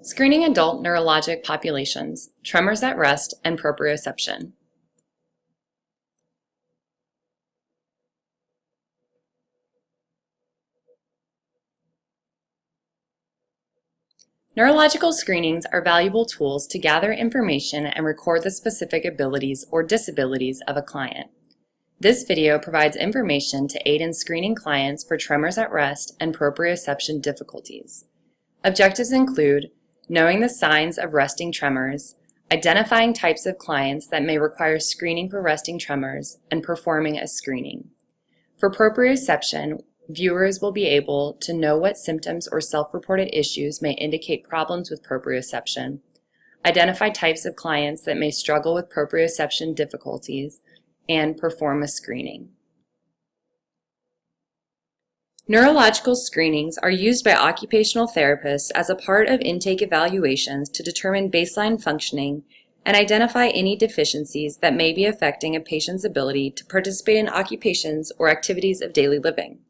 Screening adult neurologic populations, tremors at rest, and proprioception. Neurological screenings are valuable tools to gather information and record the specific abilities or disabilities of a client. This video provides information to aid in screening clients for tremors at rest and proprioception difficulties. Objectives include knowing the signs of resting tremors, identifying types of clients that may require screening for resting tremors, and performing a screening. For proprioception, viewers will be able to know what symptoms or self-reported issues may indicate problems with proprioception, identify types of clients that may struggle with proprioception difficulties, and perform a screening. Neurological screenings are used by occupational therapists as a part of intake evaluations to determine baseline functioning and identify any deficiencies that may be affecting a patient's ability to participate in occupations or activities of daily living.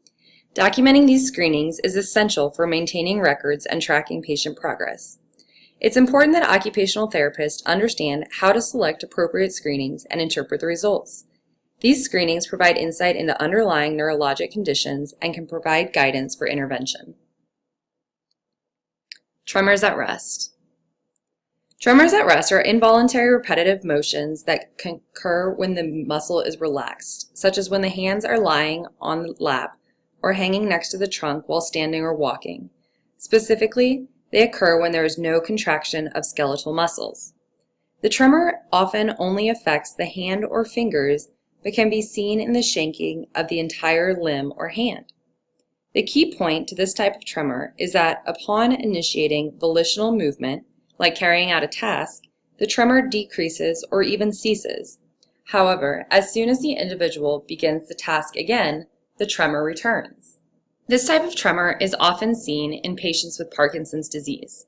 Documenting these screenings is essential for maintaining records and tracking patient progress. It's important that occupational therapists understand how to select appropriate screenings and interpret the results. These screenings provide insight into underlying neurologic conditions and can provide guidance for intervention. Tremors at rest. Tremors at rest are involuntary repetitive motions that occur when the muscle is relaxed, such as when the hands are lying on the lap or hanging next to the trunk while standing or walking. Specifically, they occur when there is no contraction of skeletal muscles. The tremor often only affects the hand or fingers, but can be seen in the shaking of the entire limb or hand. The key point to this type of tremor is that upon initiating volitional movement, like carrying out a task, the tremor decreases or even ceases. However, as soon as the individual begins the task again, the tremor returns. This type of tremor is often seen in patients with Parkinson's disease.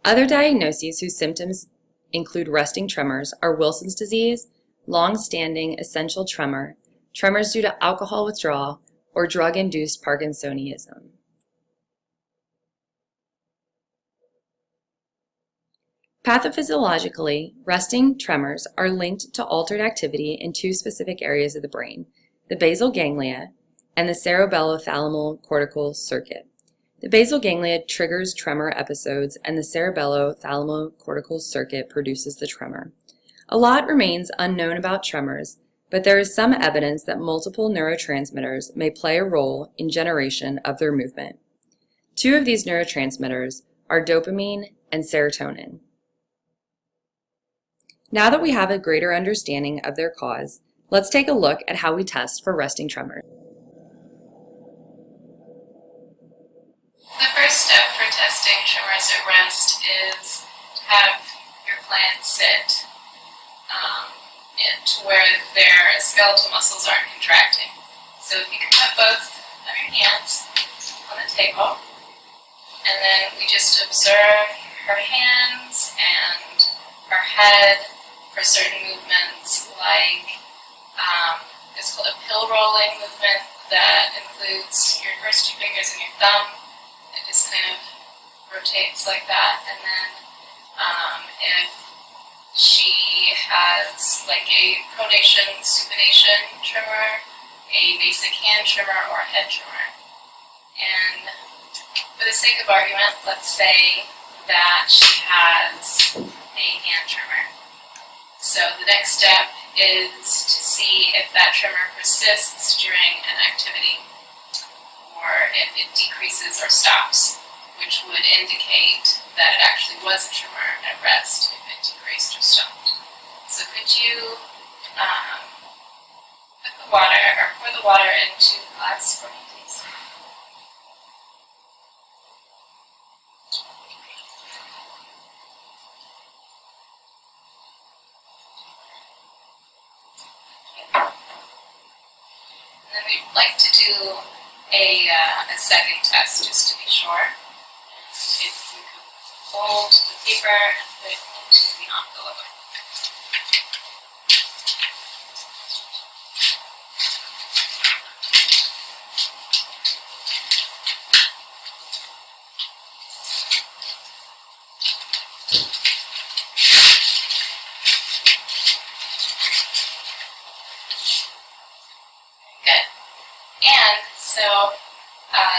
Other diagnoses whose symptoms include resting tremors are Wilson's disease, long-standing essential tremor, tremors due to alcohol withdrawal, or drug-induced Parkinsonism. Pathophysiologically, resting tremors are linked to altered activity in two specific areas of the brain, the basal ganglia and the cerebellothalamocortical circuit. The basal ganglia triggers tremor episodes, and the cerebellothalamocortical circuit produces the tremor. A lot remains unknown about tremors, but there is some evidence that multiple neurotransmitters may play a role in generation of their movement. Two of these neurotransmitters are dopamine and serotonin. Now that we have a greater understanding of their cause, let's take a look at how we test for resting tremors. The first step for testing tremors at rest is to have your client sit to where their skeletal muscles aren't contracting. So if you can put both of your hands on the table, and then we just observe her hands and her head for certain movements, like it's called a pill rolling movement that includes your first two fingers and your thumb. It just kind of rotates like that, and then if she has like a pronation, supination tremor, a basic hand tremor, or a head tremor. And for the sake of argument, let's say that she has a hand tremor. So the next step is to see if that tremor persists during an activity, or if it decreases or stops, which would indicate that it actually was a tremor at rest if it decreased or stopped. So could you put the water, or pour the water into the glass for me, please? And then we'd like to do a second test just to be sure. If you could fold the paper and put it into the envelope.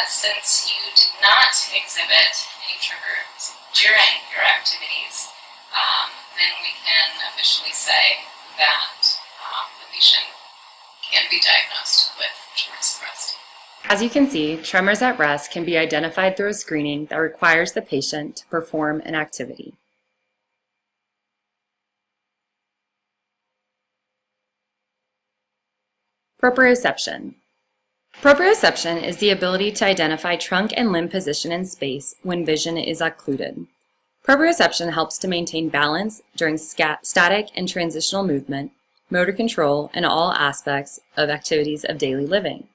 Since you did not exhibit any triggers during your activities, then we can officially say that the patient can be diagnosed with tremors at rest. As you can see, tremors at rest can be identified through a screening that requires the patient to perform an activity. Proprioception. Proprioception is the ability to identify trunk and limb position in space when vision is occluded. Proprioception helps to maintain balance during static and transitional movement, motor control, and all aspects of activities of daily living.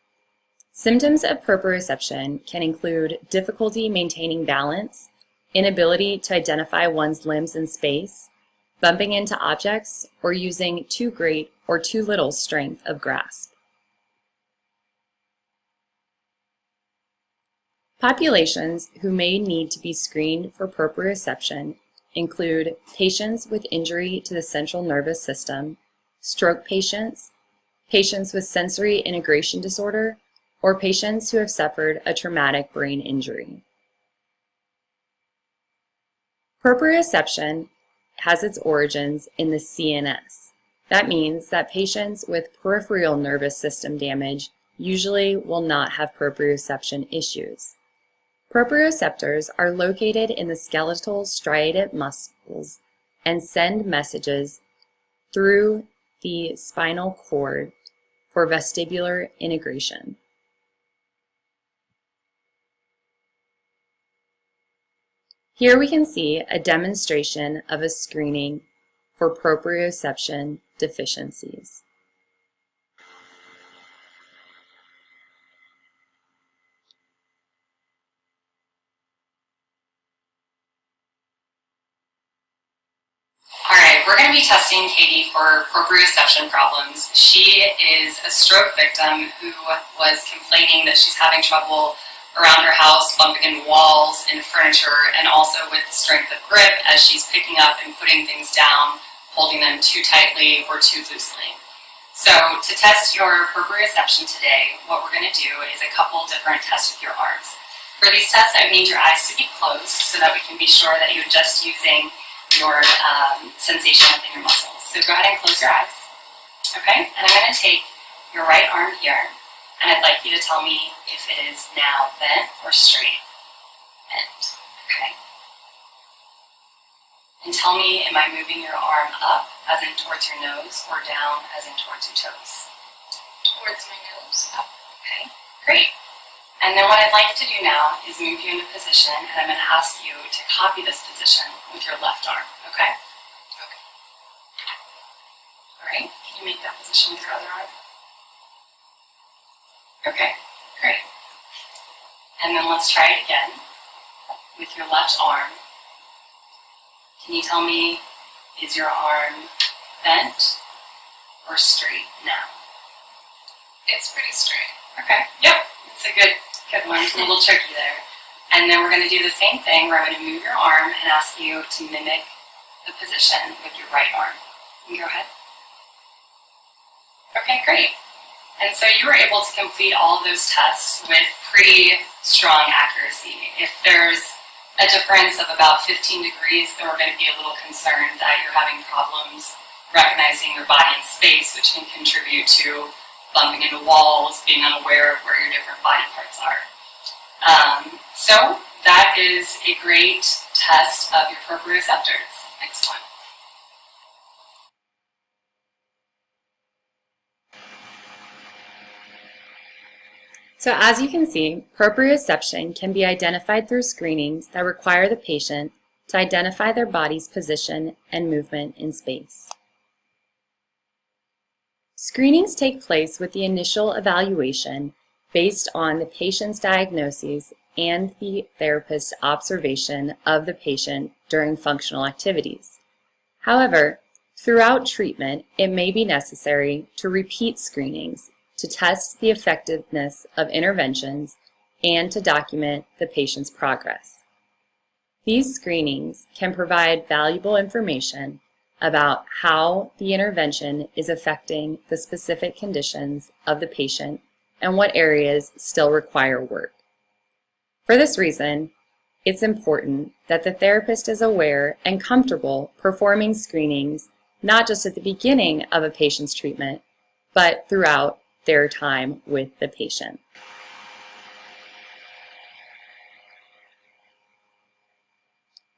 Symptoms of proprioception can include difficulty maintaining balance, inability to identify one's limbs in space, bumping into objects, or using too great or too little strength of grasp. Populations who may need to be screened for proprioception include patients with injury to the central nervous system, stroke patients, patients with sensory integration disorder, or patients who have suffered a traumatic brain injury. Proprioception has its origins in the CNS. That means that patients with peripheral nervous system damage usually will not have proprioception issues. Proprioceptors are located in the skeletal striated muscles and send messages through the spinal cord for vestibular integration. Here we can see a demonstration of a screening for proprioception deficiencies. Alright, we're going to be testing Katie for proprioception problems. She is a stroke victim who was complaining that she's having trouble around her house, bumping into walls and furniture, and also with the strength of grip as she's picking up and putting things down, holding them too tightly or too loosely. So to test your proprioception today, what we're going to do is a couple different tests with your arms. For these tests, I need your eyes to be closed so that we can be sure that you're just using your sensation within your muscles. So go ahead and close your eyes. Okay? And I'm going to take your right arm here, and I'd like you to tell me if it is now bent or straight. Bent. Okay? And tell me, am I moving your arm up, as in towards your nose, or down, as in towards your toes? Towards my nose. Up. Okay? Great. And then what I'd like to do now is move you into position, and I'm going to ask you to copy this position with your left arm, okay? Okay. All right, can you make that position with your other arm? Okay, great. And then let's try it again with your left arm. Can you tell me, is your arm bent or straight now? It's pretty straight. Okay, yep, it's a good one. It's a little tricky there. And then we're going to do the same thing where I'm going to move your arm and ask you to mimic the position with your right arm. Can you go ahead? Okay, great. And so you were able to complete all of those tests with pretty strong accuracy. If there's a difference of about 15 degrees, then we're going to be a little concerned that you're having problems recognizing your body in space, which can contribute to bumping into walls, being unaware of where your different body parts are. So that is a great test of your proprioceptors. Next one. So as you can see, proprioception can be identified through screenings that require the patient to identify their body's position and movement in space. Screenings take place with the initial evaluation based on the patient's diagnoses and the therapist's observation of the patient during functional activities. However, throughout treatment, it may be necessary to repeat screenings to test the effectiveness of interventions and to document the patient's progress. These screenings can provide valuable information about how the intervention is affecting the specific conditions of the patient and what areas still require work. For this reason, it's important that the therapist is aware and comfortable performing screenings not just at the beginning of a patient's treatment, but throughout their time with the patient.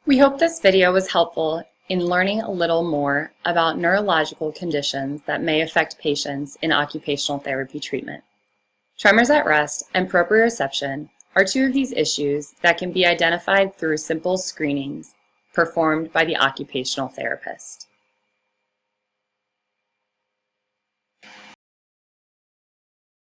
We hope this video was helpful in learning a little more about neurological conditions that may affect patients in occupational therapy treatment. Tremors at rest and proprioception are two of these issues that can be identified through simple screenings performed by the occupational therapist.